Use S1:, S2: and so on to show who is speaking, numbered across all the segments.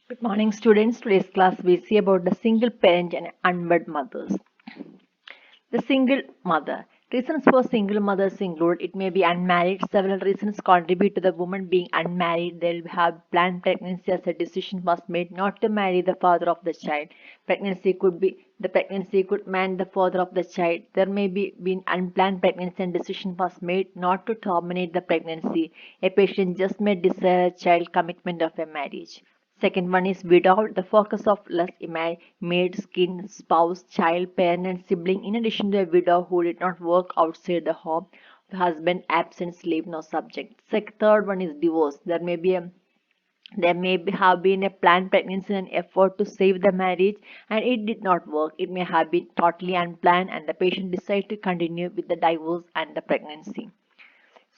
S1: Good morning, students. Today's class we see about the single parent and unwed mothers. The single mother. Reasons for single mothers include it may be unmarried. Several reasons contribute to the woman being unmarried. They'll have planned pregnancy as a decision was made not to marry the father of the child. Pregnancy could man the father of the child. There may be been unplanned pregnancy and decision was made not to terminate the pregnancy. A patient just may desire a child commitment of a marriage. Second one is without the focus of less maid, skin, spouse, child, parent, and sibling. In addition to a widow who did not work outside the home, the husband absent, slave, no subject. Third one is divorce. Have been a planned pregnancy and effort to save the marriage, and it did not work. It may have been totally unplanned, and the patient decided to continue with the divorce and the pregnancy.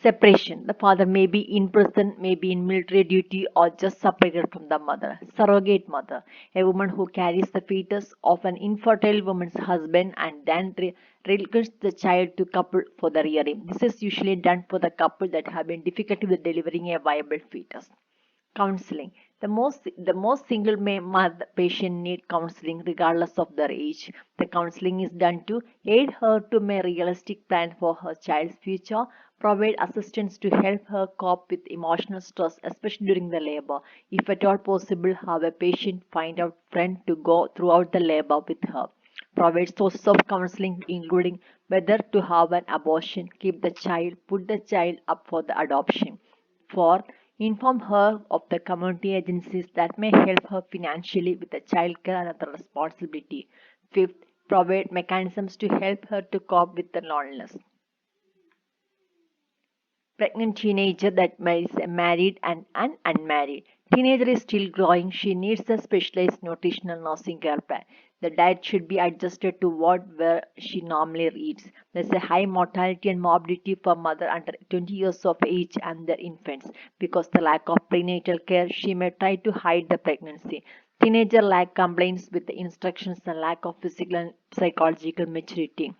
S1: Separation. The father may be in prison, may be in military duty, or just separated from the mother. Surrogate mother. A woman who carries the fetus of an infertile woman's husband and then relinquishes the child to couple for the rearing. This is usually done for the couple that have been difficulty with delivering a viable fetus. Counseling. The most single mother patient need counseling regardless of their age. The counseling is done to aid her to make realistic plan for her child's future, provide assistance to help her cope with emotional stress, especially during the labor. If at all possible, have a patient find out friend to go throughout the labor with her. Provide sources of counseling including whether to have an abortion, keep the child, put the child up for the adoption. Fourth, inform her of the community agencies that may help her financially with the childcare and other responsibility. Fifth, provide mechanisms to help her to cope with the loneliness. Pregnant teenager that is married and an unmarried. Teenager is still growing. She needs a specialized nutritional nursing care plan. The diet should be adjusted to what where she normally eats. There's a high mortality and morbidity for mother under 20 years of age and their infants. Because the lack of prenatal care, she may try to hide the pregnancy. Teenager lack complaints with the instructions and lack of physical and psychological maturity.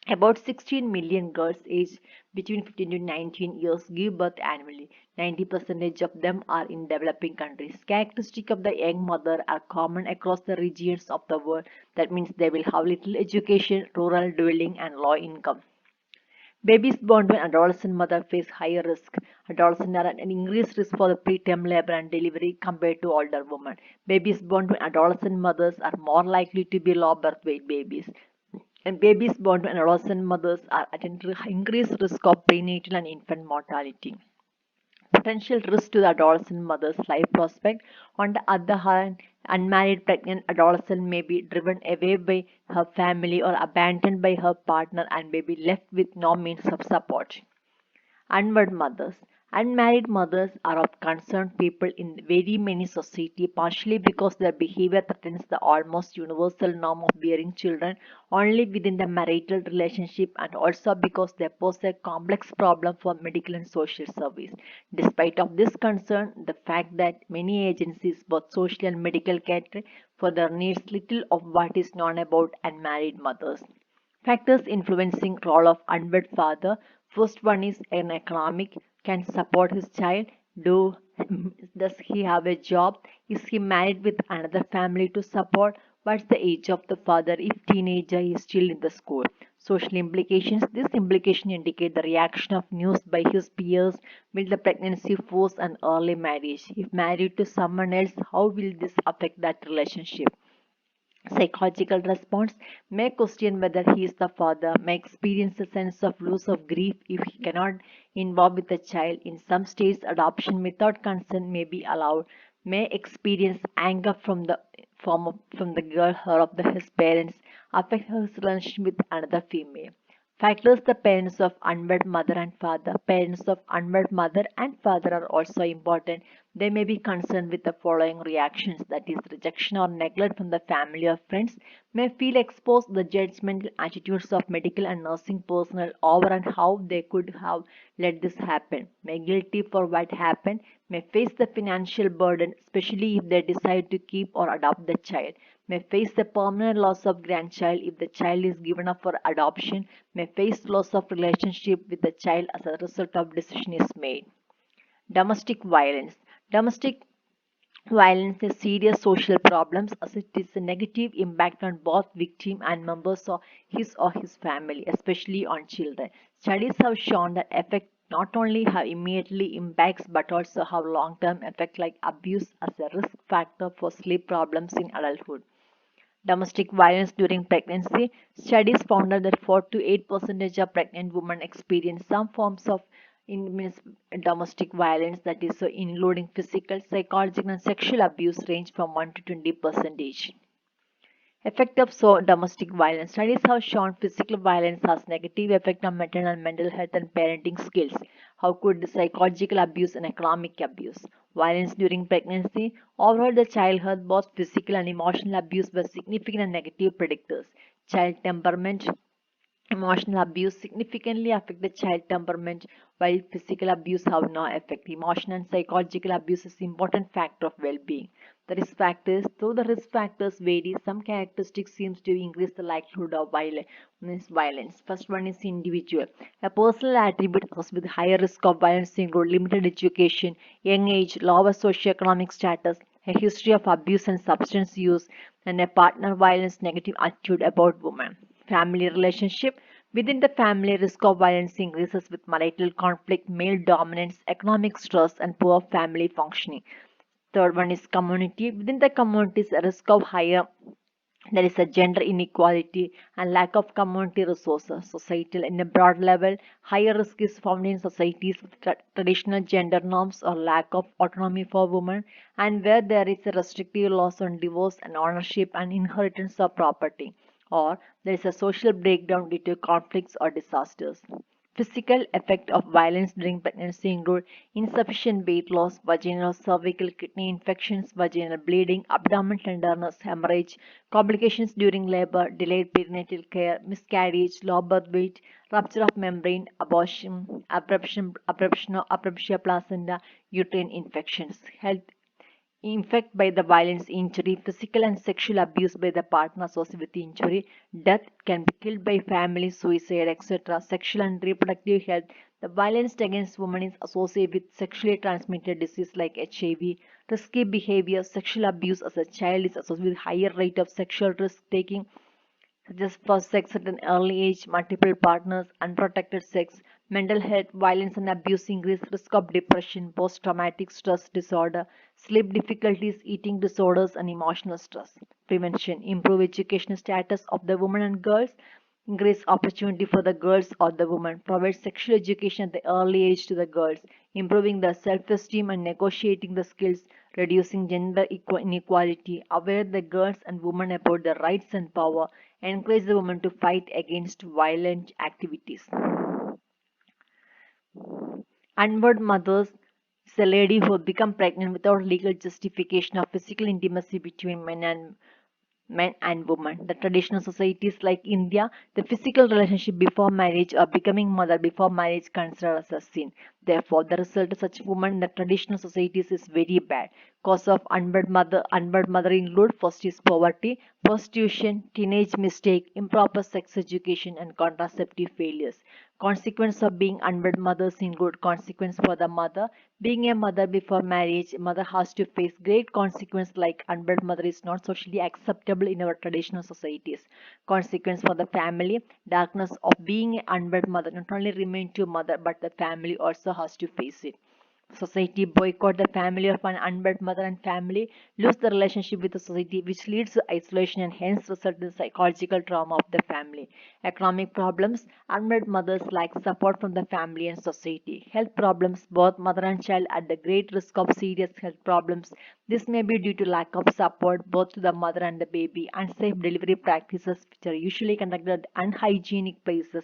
S1: About 16 million girls aged between 15 to 19 years give birth annually. 90% of them are in developing countries. Characteristics of the young mother are common across the regions of the world. That means they will have little education, rural dwelling, and low income. Babies born to an adolescent mother face higher risk. Adolescents are at an increased risk for the preterm labor and delivery compared to older women. Babies born to adolescent mothers are more likely to be low birth weight babies. And babies born to adolescent mothers are at an increased risk of prenatal and infant mortality. Potential risk to the adolescent mother's life prospect. On the other hand, unmarried pregnant adolescent may be driven away by her family or abandoned by her partner and may be left with no means of support. Unwed mothers. Unmarried mothers are of concern people in very many society, partially because their behavior threatens the almost universal norm of bearing children only within the marital relationship, and also because they pose a complex problem for medical and social service. Despite of this concern, the fact that many agencies, both social and medical, cater for their needs little of what is known about unmarried mothers. Factors influencing role of unwed father. First one is an economic. Can support his child. Do does he have a job? Is he married with another family to support? What's the age of the father if teenager is still in the school? Social implications. This implication indicate the reaction of news by his peers. Will the pregnancy force an early marriage? If married to someone else, how will this affect that relationship? Psychological response may question whether he is the father, may experience a sense of loss of grief if he cannot involve with the child. In some states, adoption without consent may be allowed, may experience anger from the girl or of his parents, affect his relationship with another female. Factors the parents of unwed mother and father. Parents of unwed mother and father are also important. They may be concerned with the following reactions, that is, rejection or neglect from the family or friends, may feel exposed to the judgmental attitudes of medical and nursing personnel over and how they could have let this happen, may guilty for what happened, may face the financial burden, especially if they decide to keep or adopt the child, may face the permanent loss of grandchild if the child is given up for adoption, may face loss of relationship with the child as a result of decision is made. Domestic violence. Domestic Violence is serious social problems as it is a negative impact on both victim and members of his or his family, especially on children. Studies have shown that effect not only have immediately impacts but also have long-term effect like abuse as a risk factor for sleep problems in adulthood. Domestic violence during pregnancy. Studies found that 4 to 8% of pregnant women experience some forms of means domestic violence, that is, so including physical, psychological, and sexual abuse range from 1 to 20%. Effect of domestic violence. Studies have shown physical violence has negative effect on maternal mental health and parenting skills. How could psychological abuse and economic abuse? Violence during pregnancy. Overall, the childhood, both physical and emotional abuse were significant and negative predictors. Child temperament. Emotional abuse significantly affect the child temperament, while physical abuse have no effect. Emotional and psychological abuse is important factor of well-being. The risk factors, though the risk factors vary, some characteristics seems to increase the likelihood of violence. First one is individual. A personal attribute with higher risk of violence include limited education, young age, lower socioeconomic status, a history of abuse and substance use, and a partner violence negative attitude about women. Family relationship. Within the family, risk of violence increases with marital conflict, male dominance, economic stress, and poor family functioning. Third one is community. Within the communities, a risk of higher, there is a gender inequality and lack of community resources. Societal, in a broad level, higher risk is found in societies with traditional gender norms or lack of autonomy for women, and where there is a restrictive laws on divorce and ownership and inheritance of property, or there is a social breakdown due to conflicts or disasters. Physical effect of violence during pregnancy include insufficient weight loss, vaginal cervical kidney infections, vaginal bleeding, abdominal tenderness, hemorrhage, complications during labor, delayed perinatal care, miscarriage, low birth weight, rupture of membrane, abortion, abruption of placenta, uterine infections. Health infect by the violence injury, physical and sexual abuse by the partner associated with the injury, death can be killed by family, suicide, etc. Sexual and reproductive health. The violence against women is associated with sexually transmitted disease like HIV. Risky behavior, sexual abuse as a child is associated with higher rate of sexual risk taking such as first sex at an early age, multiple partners, unprotected sex, mental health, violence and abuse, increased risk of depression, post-traumatic stress disorder, sleep difficulties, eating disorders, and emotional stress. Prevention, improve educational status of the women and girls, increase opportunity for the girls or the women, provide sexual education at the early age to the girls, improving their self-esteem and negotiating the skills, reducing gender inequality, aware the girls and women about their rights and power, encourage the women to fight against violent activities. Unwed mothers is a lady who become pregnant without legal justification of physical intimacy between men and women. The traditional societies like India, the physical relationship before marriage or becoming mother before marriage considered as a sin. Therefore, the result of such women in the traditional societies is very bad. Cause of unwed mother include first is poverty, prostitution, teenage mistake, improper sex education, and contraceptive failures. Consequence of being unwed mothers include consequence for the mother. Being a mother before marriage, a mother has to face great consequence like unwed mother is not socially acceptable in our traditional societies. Consequence for the family, darkness of being an unwed mother not only remain to mother but the family also has to face it. Society boycott the family of an unwed mother and family lose the relationship with the society which leads to isolation and hence result in psychological trauma of the family. Economic problems, unwed mothers lack support from the family and society. Health problems, both mother and child at the great risk of serious health problems. This may be due to lack of support both to the mother and the baby, unsafe delivery practices which are usually conducted at unhygienic places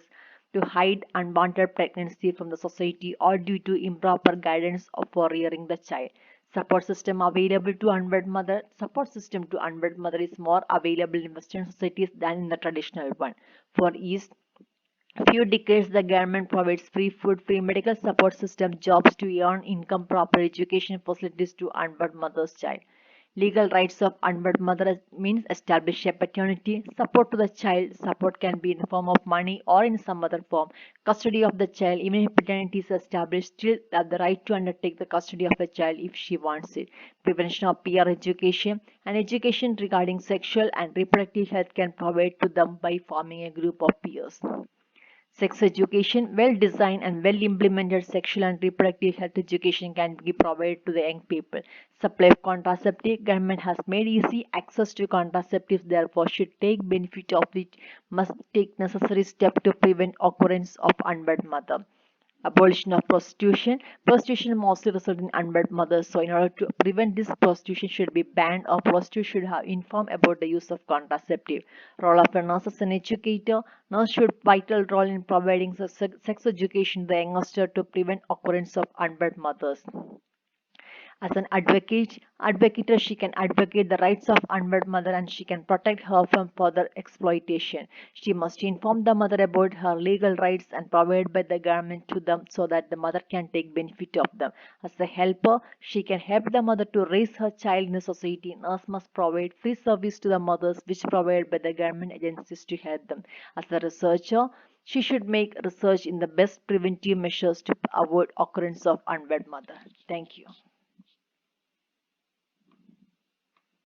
S1: to hide unwanted pregnancy from the society or due to improper guidance for rearing the child. Support system available to unwed mother. Support system to unwed mother is more available in Western societies than in the traditional one. For East, few decades the government provides free food, free medical support system, jobs to earn income, proper education facilities to unwed mother's child. Legal rights of unwed mother means establish a paternity, support to the child. Support can be in the form of money or in some other form. Custody of the child, even if paternity is established, still have the right to undertake the custody of the child if she wants it. Prevention of peer education and education regarding sexual and reproductive health can provide to them by forming a group of peers. Sex education, well designed and well implemented sexual and reproductive health education can be provided to the young people. Supply of contraceptive, government has made easy access to contraceptives, therefore should take benefit of it, must take necessary steps to prevent occurrence of unwed mother. Abolition of prostitution. Prostitution mostly results in unwed mothers, so in order to prevent this, prostitution should be banned or prostitutes should have informed about the use of contraceptive. Role of a nurse as an educator. Nurse should vital role in providing sex education to the youngster to prevent occurrence of unwed mothers. As an advocate, she can advocate the rights of unwed mother and she can protect her from further exploitation. She must inform the mother about her legal rights and provide by the government to them so that the mother can take benefit of them. As a helper, she can help the mother to raise her child in a society. Nurse must provide free service to the mothers which provided by the government agencies to help them. As a researcher, she should make research in the best preventive measures to avoid occurrence of unwed mother. Thank you.